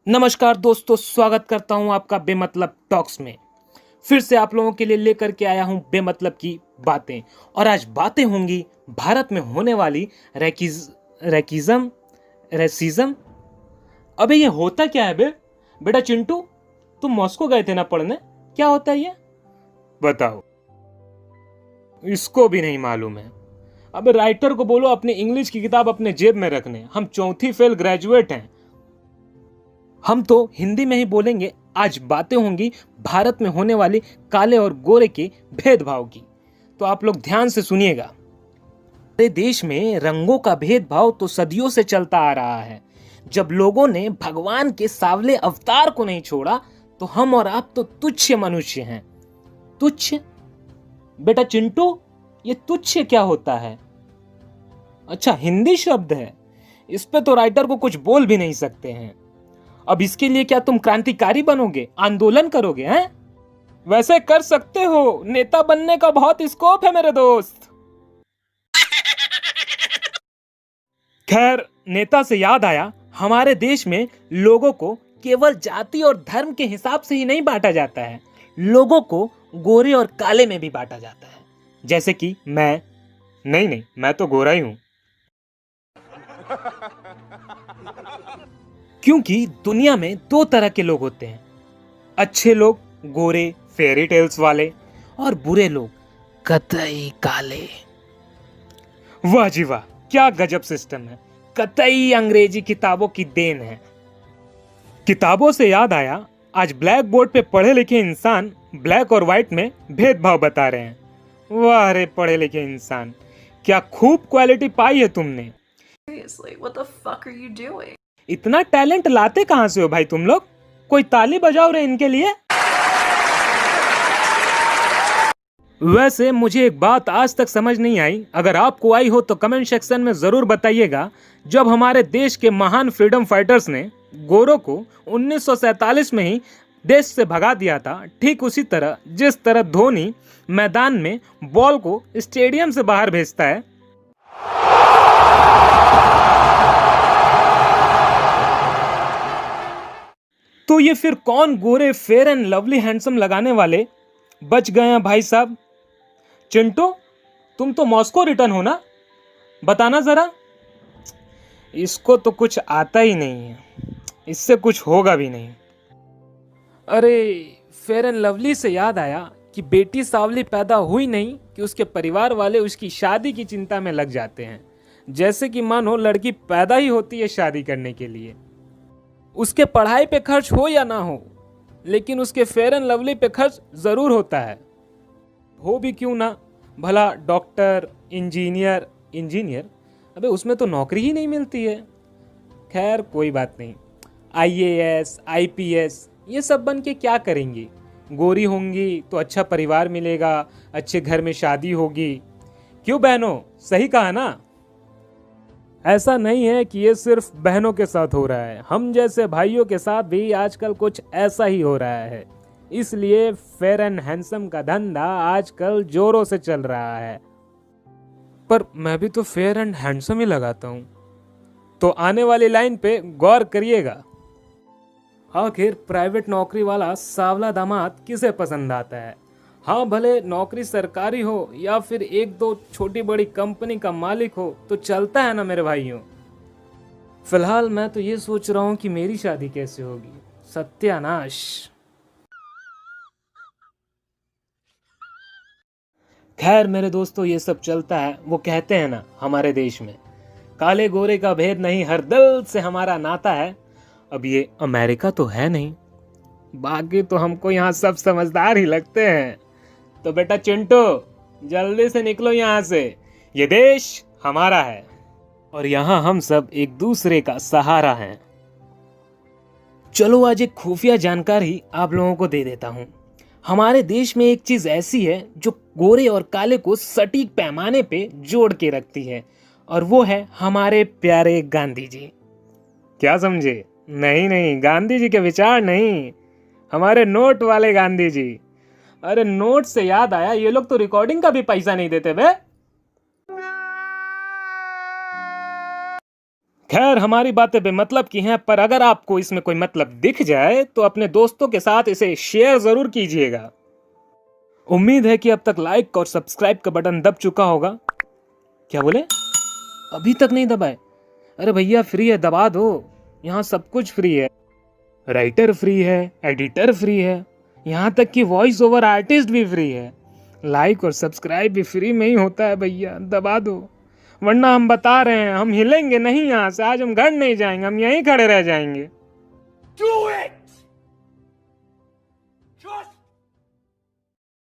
नमस्कार दोस्तों, स्वागत करता हूं आपका बेमतलब टॉक्स में। फिर से आप लोगों के लिए लेकर के आया हूं बेमतलब की बातें। और आज बातें होंगी भारत में होने वाली रैकिज्म रेसिज्म। अबे ये होता क्या है बे? बेटा चिंटू, तुम मॉस्को गए थे ना पढ़ने, क्या होता है ये बताओ। इसको भी नहीं मालूम है। अबे राइटर को बोलो अपनी इंग्लिश की किताब अपने जेब में रखने, हम चौथी फेल ग्रेजुएट हैं। हम तो हिंदी में ही बोलेंगे। आज बातें होंगी भारत में होने वाली काले और गोरे के भेदभाव की, तो आप लोग ध्यान से सुनिएगा। हमारे देश में रंगों का भेदभाव तो सदियों से चलता आ रहा है। जब लोगों ने भगवान के सांवले अवतार को नहीं छोड़ा तो हम और आप तो तुच्छ मनुष्य हैं। तुच्छ? बेटा चिंटू, ये तुच्छ क्या होता है? अच्छा, हिंदी शब्द है, इस पे तो राइटर को कुछ बोल भी नहीं सकते हैं। अब इसके लिए क्या तुम क्रांतिकारी बनोगे, आंदोलन करोगे हैं? वैसे कर सकते हो, नेता बनने का बहुत स्कोप है मेरे दोस्त। खैर, नेता से याद आया, हमारे देश में लोगों को केवल जाति और धर्म के हिसाब से ही नहीं बांटा जाता है, लोगों को गोरे और काले में भी बांटा जाता है। जैसे कि मैं नहीं, मैं तो गोरा ही हूं। क्योंकि दुनिया में दो तरह के लोग होते हैं, अच्छे लोग गोरे फेरी टेल्स वाले, और बुरे लोग कतई काले। वाह जी वाह, क्या गजब सिस्टम है। कतई अंग्रेजी किताबों की देन है। किताबों से याद आया, आज ब्लैक बोर्ड पे पढ़े लिखे इंसान ब्लैक और व्हाइट में भेदभाव बता रहे हैं। वाह रे पढ़े लिखे इंसान, क्या खूब क्वालिटी पाई है तुमने। Seriously, what the fuck are you doing? इतना टैलेंट लाते कहां से हो भाई तुम लोग? कोई ताली बजाओ रे इनके लिए। वैसे मुझे एक बात आज तक समझ नहीं आई, अगर आपको आई हो तो कमेंट सेक्शन में जरूर बताइएगा। जब हमारे देश के महान फ्रीडम फाइटर्स ने गोरों को 1947 में ही देश से भगा दिया था, ठीक उसी तरह जिस तरह धोनी मैदान में बॉल को स्टेडियम से बाहर भेजता है, तो ये फिर कौन गोरे फेयर एंड लवली हैंडसम लगाने वाले बच गए हैं भाई साहब? चिंटू, तुम तो मॉस्को रिटर्न हो ना, बताना जरा। इसको तो कुछ आता ही नहीं है, इससे कुछ होगा भी नहीं। अरे, फेयर एंड लवली से याद आया कि बेटी सावली पैदा हुई नहीं कि उसके परिवार वाले उसकी शादी की चिंता में लग जाते हैं। जैसे कि मानो लड़की पैदा ही होती है शादी करने के लिए। उसके पढ़ाई पे खर्च हो या ना हो, लेकिन उसके फेयर एंड लवली पे खर्च जरूर होता है। हो भी क्यों ना, भला डॉक्टर इंजीनियर, अबे उसमें तो नौकरी ही नहीं मिलती है। खैर कोई बात नहीं, आईएएस आईपीएस ये सब बन के क्या करेंगी? गोरी होंगी तो अच्छा परिवार मिलेगा, अच्छे घर में शादी होगी। क्यों बहनों, सही कहा ना? ऐसा नहीं है कि ये सिर्फ बहनों के साथ हो रहा है, हम जैसे भाइयों के साथ भी आजकल कुछ ऐसा ही हो रहा है। इसलिए फेयर एंड हैंडसम का धंधा आजकल जोरों से चल रहा है। पर मैं भी तो फेयर एंड हैंडसम ही लगाता हूं, तो आने वाली लाइन पे गौर करिएगा। आखिर प्राइवेट नौकरी वाला सावला दामाद किसे पसंद आता है? हाँ, भले नौकरी सरकारी हो या फिर एक दो छोटी बड़ी कंपनी का मालिक हो तो चलता है ना मेरे भाइयों। फिलहाल मैं तो ये सोच रहा हूँ कि मेरी शादी कैसे होगी। सत्यानाश। खैर मेरे दोस्तों, ये सब चलता है। वो कहते हैं ना हमारे देश में, काले गोरे का भेद नहीं, हर दिल से हमारा नाता है। अब ये अमेरिका तो है नहीं, बाकी तो हमको यहाँ सब समझदार ही लगते हैं। तो बेटा चिंटू, जल्दी से निकलो यहाँ से, ये देश हमारा है और यहाँ हम सब एक दूसरे का सहारा हैं। चलो आज एक खुफिया जानकारी आप लोगों को दे देता हूँ। हमारे देश में एक चीज ऐसी है जो गोरे और काले को सटीक पैमाने पे जोड़ के रखती है, और वो है हमारे प्यारे गांधी जी। क्या समझे? नहीं, गांधी जी के विचार नहीं, हमारे नोट वाले गांधी जी। अरे नोट से याद आया, ये लोग तो रिकॉर्डिंग का भी पैसा नहीं देते बे। खैर हमारी बातें बेमतलब की हैं, पर अगर आपको इसमें कोई मतलब दिख जाए तो अपने दोस्तों के साथ इसे शेयर जरूर कीजिएगा। उम्मीद है कि अब तक लाइक और सब्सक्राइब का बटन दब चुका होगा। क्या बोले? अभी तक नहीं दबाए? अरे भैया फ्री है, दबा दो। यहाँ सब कुछ फ्री है। राइटर फ्री है, एडिटर फ्री है, यहाँ तक कि वॉइस ओवर आर्टिस्ट भी फ्री है। लाइक और सब्सक्राइब भी फ्री में ही होता है भैया, दबा दो। वरना हम बता रहे हैं, हम हिलेंगे नहीं यहाँ से। आज हम घर नहीं जाएंगे, हम यहीं खड़े रह जाएंगे। Do it!